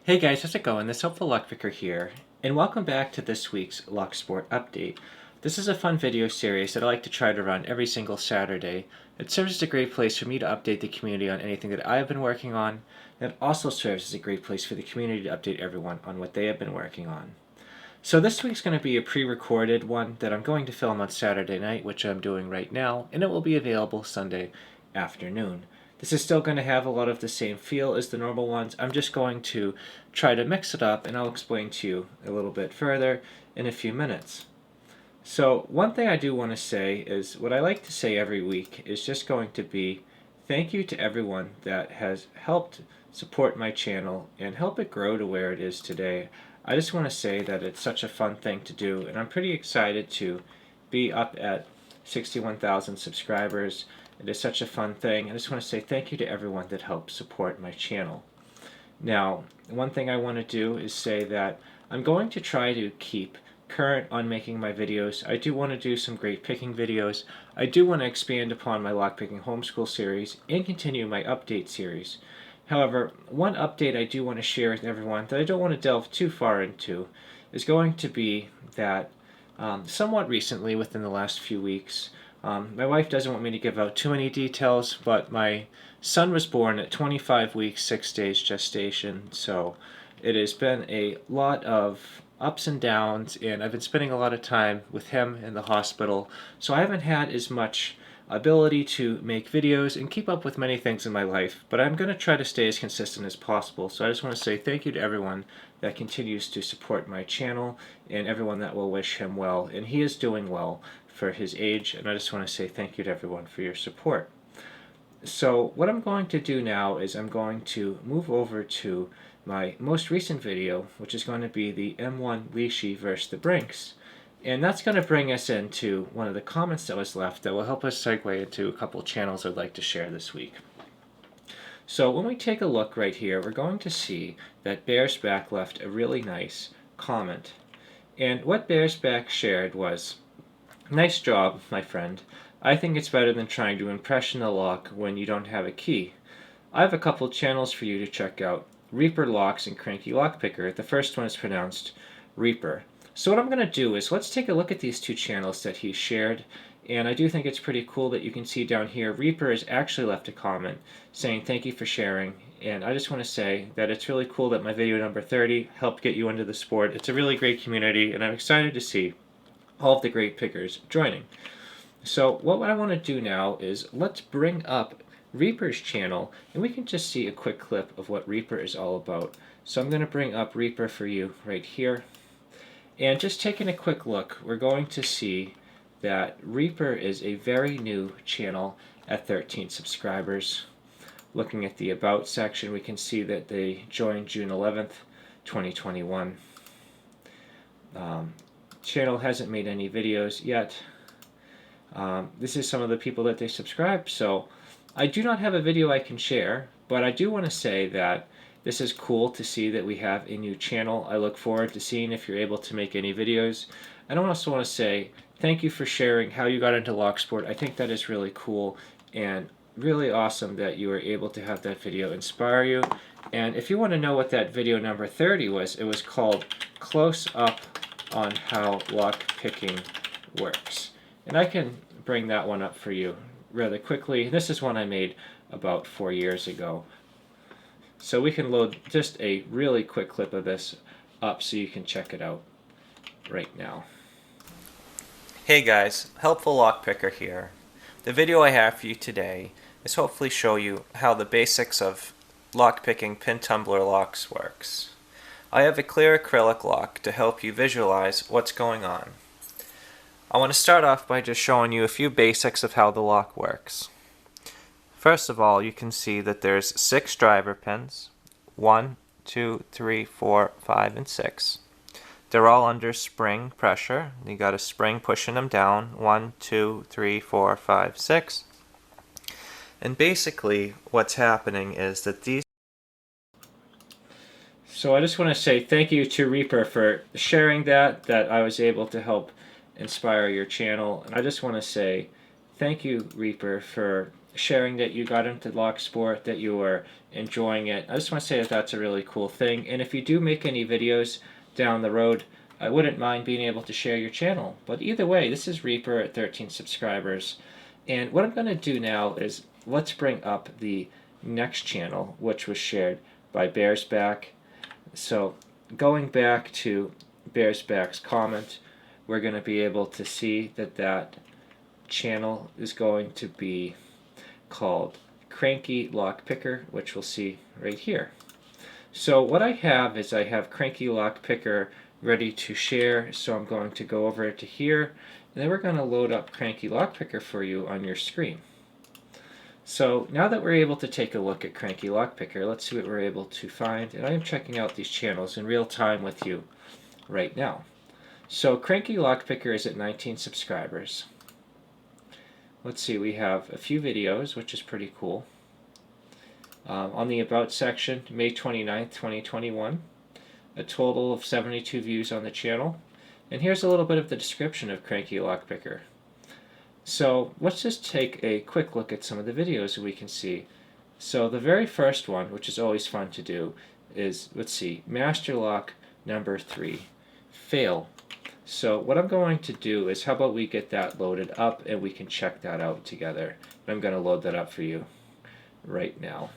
Hey guys, how's it going? This Helpful Lockpicker here, and welcome back to this week's Lock Sport Update. This is a fun video series that I like to try to run every single Saturday. It serves as a great place for me to update the community on anything that I have been working on, and it also serves as a great place for the community to update everyone on what they have been working on. So this week's going to be a pre-recorded one that I'm going to film on Saturday night, which I'm doing right now, and it will be available Sunday afternoon. This is still going to have a lot of the same feel as the normal ones. I'm just going to try to mix it up, and I'll explain to you a little bit further in a few minutes. So one thing I do want to say is what I like to say every week is just going to be thank you to everyone that has helped support my channel and help it grow to where it is today. I just want to say that it's such a fun thing to do, and I'm pretty excited to be up at 61,000 subscribers. It is such a fun thing. I just want to say thank you to everyone that helped support my channel. Now, one thing I want to do is say that I'm going to try to keep current on making my videos. I do want to do some great picking videos. I do want to expand upon my lockpicking homeschool series and continue my update series. However, one update I do want to share with everyone that I don't want to delve too far into is going to be that somewhat recently, within the last few weeks, my wife doesn't want me to give out too many details, but my son was born at 25 weeks, 6 days gestation, so it has been a lot of ups and downs, and I've been spending a lot of time with him in the hospital, so I haven't had as much ability to make videos and keep up with many things in my life, but I'm going to try to stay as consistent as possible. So I just want to say thank you to everyone that continues to support my channel and everyone that will wish him well, and he is doing well for his age, and I just want to say thank you to everyone for your support. So what I'm going to do now is I'm going to move over to my most recent video, which is going to be the M1 Leashy versus the Brinks. And that's going to bring us into one of the comments that was left that will help us segue into a couple channels I'd like to share this week. So when we take a look right here, we're going to see that Bearsback left a really nice comment. And what Bearsback shared was, "Nice job, my friend. I think it's better than trying to impression the lock when you don't have a key. I have a couple channels for you to check out. Reaper Locks and CrankyLockPicker. The first one is pronounced Reaper." So what I'm going to do is let's take a look at these two channels that he shared, and I do think it's pretty cool that you can see down here Reaper has actually left a comment saying thank you for sharing, and I just want to say that it's really cool that my video number 30 helped get you into the sport. It's a really great community, and I'm excited to see all of the great pickers joining. So what I want to do now is let's bring up Reaper's channel, and we can just see a quick clip of what Reaper is all about. So I'm going to bring up Reaper for you right here. And just taking a quick look, we're going to see that Reaper is a very new channel at 13 subscribers. Looking at the About section, we can see that they joined June 11th, 2021. Channel hasn't made any videos yet. This is some of the people that they subscribe, so I do not have a video I can share, but I do want to say that this is cool to see that we have a new channel. I look forward to seeing if you're able to make any videos. And I also want to say thank you for sharing how you got into lock sport. I think that is really cool and really awesome that you were able to have that video inspire you. And if you want to know what that video number 30 was, it was called Close Up on How Lock Picking Works. And I can bring that one up for you really quickly. This is one I made about 4 years ago. So we can load just a really quick clip of this up so you can check it out right now. Hey guys, Helpful Lockpicker here. The video I have for you today is hopefully show you how the basics of lockpicking pin tumbler locks works. I have a clear acrylic lock to help you visualize what's going on. I want to start off by just showing you a few basics of how the lock works. First of all, you can see that there's 6 driver pins, 1, 2, 3, 4, 5, and 6. They're all under spring pressure. You got a spring pushing them down, 1, 2, 3, 4, 5, 6. And basically what's happening is that these... So I just want to say thank you to Reaper for sharing that I was able to help inspire your channel. And I just want to say thank you, Reaper, for sharing that you got into lock sport, that you were enjoying it. I just want to say that that's a really cool thing. And if you do make any videos down the road, I wouldn't mind being able to share your channel. But either way, this is Reaper at 13 subscribers. And what I'm going to do now is let's bring up the next channel, which was shared by Bearsback. So going back to Bearsback's comment, we're going to be able to see that that channel is going to be called CrankyLockPicker, which we'll see right here. So what I have is I have CrankyLockPicker ready to share, so I'm going to go over to here, and then we're going to load up CrankyLockPicker for you on your screen. So now that we're able to take a look at CrankyLockPicker, let's see what we're able to find, and I am checking out these channels in real time with you right now. So CrankyLockPicker is at 19 subscribers. Let's see, we have a few videos, which is pretty cool. On the About section, May 29th, 2021, a total of 72 views on the channel. And here's a little bit of the description of CrankyLockPicker. So let's just take a quick look at some of the videos that we can see. So the very first one, which is always fun to do, is, let's see, Master Lock number 3, Fail. So what I'm going to do is, how about we get that loaded up and we can check that out together. I'm going to load that up for you right now.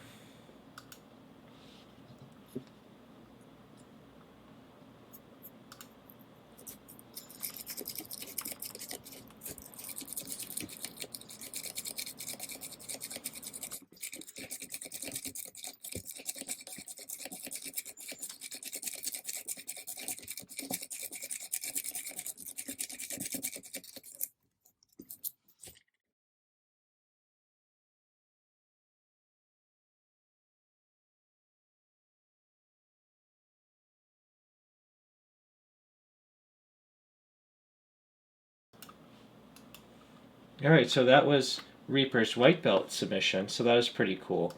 Alright, so that was Reaper's white belt submission, so that is pretty cool.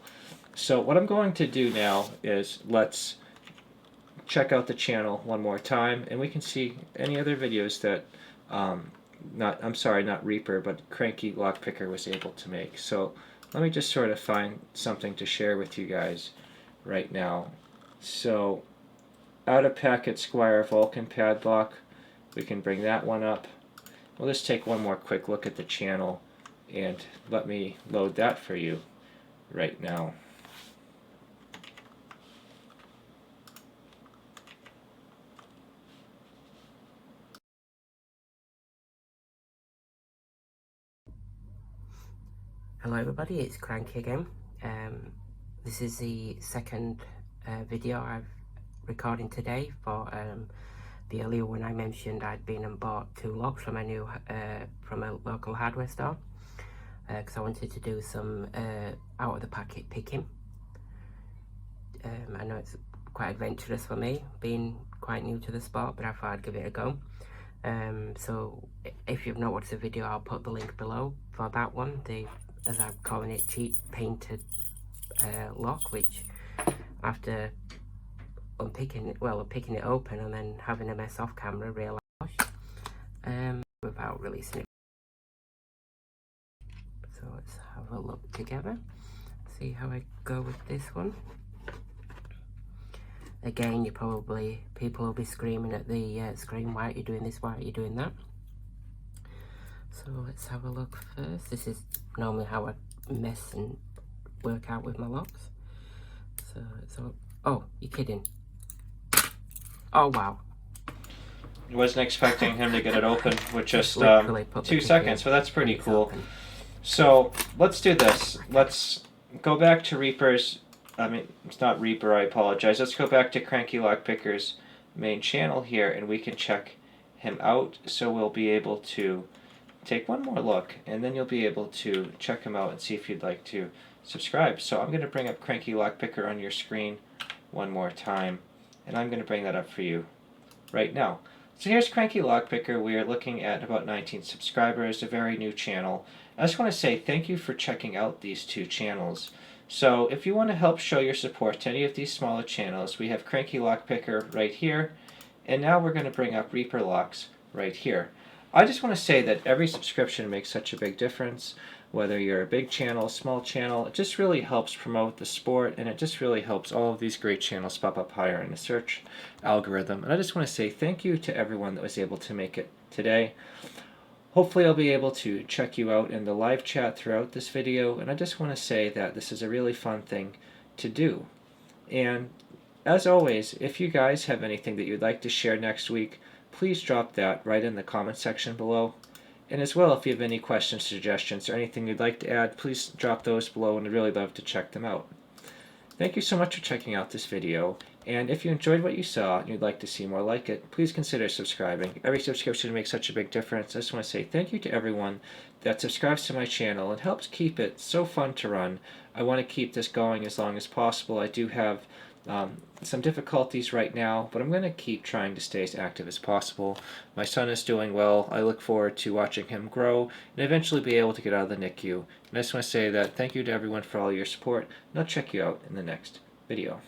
So what I'm going to do now is let's check out the channel one more time, and we can see any other videos that not Reaper, but CrankyLockPicker was able to make. So let me just sort of find something to share with you guys right now. So out of packet Squire Vulcan padlock, we can bring that one up. We'll just take one more quick look at the channel, and let me load that for you right now. Hello everybody, it's Cranky again. This is the second video I'm recording today for the earlier one I mentioned. I'd been and bought 2 locks from from a local hardware store because I wanted to do some out of the packet picking. I know it's quite adventurous for me, being quite new to the sport, but I thought I'd give it a go. So if you've not watched the video, I'll put the link below for that one, as I'm calling it, cheap painted lock, which after picking it open and then having a mess off camera, realised without releasing it. So let's have a look together, see how I go with this one. Again, people will be screaming at the screen, why are you doing this, why are you doing that? So let's have a look first. This is normally how I mess and work out with my locks. So oh, you're kidding. Oh wow. I wasn't expecting him to get it open with just 2 seconds, but that's pretty cool. Open. So let's do this. Let's go back to Reaper's, it's not Reaper, I apologize. Let's go back to CrankyLockPicker's main channel here, and we can check him out. So we'll be able to take one more look, and then you'll be able to check him out and see if you'd like to subscribe. So I'm going to bring up CrankyLockPicker on your screen one more time, and I'm going to bring that up for you right now. So here's CrankyLockPicker. We are looking at about 19 subscribers, a very new channel. I just want to say thank you for checking out these 2 channels. So if you want to help show your support to any of these smaller channels, we have CrankyLockPicker right here, and now we're going to bring up Reaper Locks right here. I just want to say that every subscription makes such a big difference. whether you're a big channel, small channel. It just really helps promote the sport, and it just really helps all of these great channels pop up higher in the search algorithm. And I just want to say thank you to everyone that was able to make it today. Hopefully I'll be able to check you out in the live chat throughout this video, and I just want to say that this is a really fun thing to do. And as always, if you guys have anything that you'd like to share next week, please drop that right in the comment section below. And as well, if you have any questions, suggestions, or anything you'd like to add, please drop those below, and I'd really love to check them out. Thank you so much for checking out this video, and if you enjoyed what you saw and you'd like to see more like it, please consider subscribing. Every subscription makes such a big difference. I just want to say thank you to everyone that subscribes to my channel and helps keep it so fun to run. I want to keep this going as long as possible. I do have some difficulties right now, but I'm going to keep trying to stay as active as possible. My son is doing well. I look forward to watching him grow and eventually be able to get out of the NICU. And I just want to say that thank you to everyone for all your support, and I'll check you out in the next video.